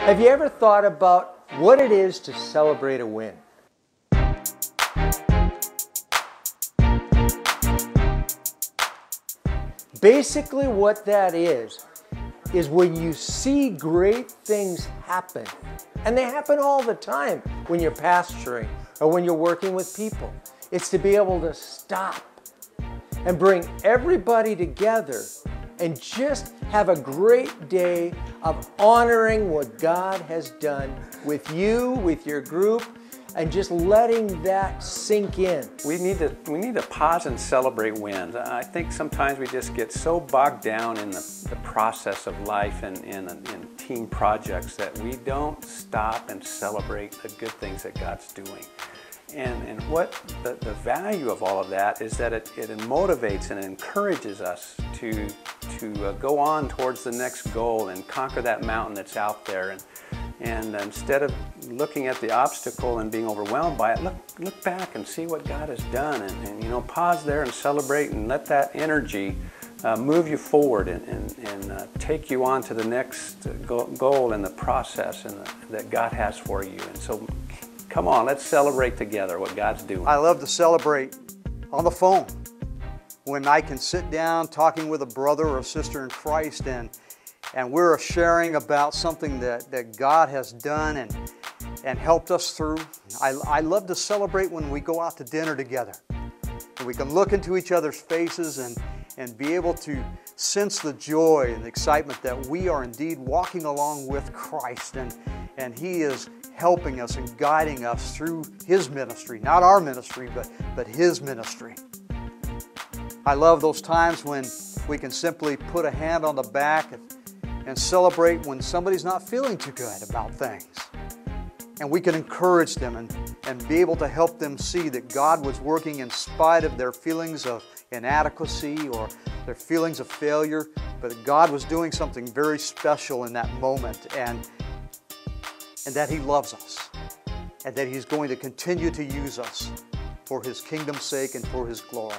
Have you ever thought about what it is to celebrate a win? Basically what that is when you see great things happen, and they happen all the time when you're pastoring or when you're working with people. It's to be able to stop and bring everybody together and just have a great day of honoring what God has done with you, with your group, and just letting that sink in. We need to pause and celebrate wins. I think sometimes we just get so bogged down in the process of life and in team projects that we don't stop and celebrate the good things that God's doing. And what the value of all of that is that it motivates and encourages us to go on towards the next goal and conquer that mountain that's out there. And instead of looking at the obstacle and being overwhelmed by it, look back and see what God has done, and you know, pause there and celebrate and let that energy move you forward and take you on to the next goal in the process that God has for you. And so, come on, let's celebrate together what God's doing. I love to celebrate on the phone when I can sit down talking with a brother or a sister in Christ and we're sharing about something that God has done and helped us through. I love to celebrate when we go out to dinner together. And we can look into each other's faces and be able to sense the joy and the excitement that we are indeed walking along with Christ, and He is helping us and guiding us through His ministry, not our ministry, but His ministry. I love those times when we can simply put a hand on the back and celebrate when somebody's not feeling too good about things. And we can encourage them and be able to help them see that God was working in spite of their feelings of inadequacy or their feelings of failure, but that God was doing something very special in that moment, and that He loves us, and that He's going to continue to use us for His kingdom's sake and for His glory.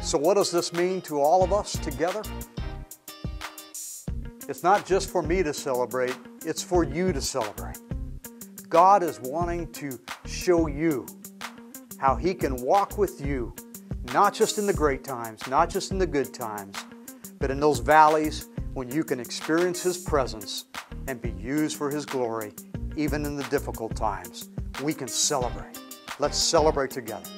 So what does this mean to all of us together? It's not just for me to celebrate, it's for you to celebrate. God is wanting to show you how He can walk with you, not just in the great times, not just in the good times, but in those valleys when you can experience His presence and be used for His glory, even in the difficult times. We can celebrate. Let's celebrate together.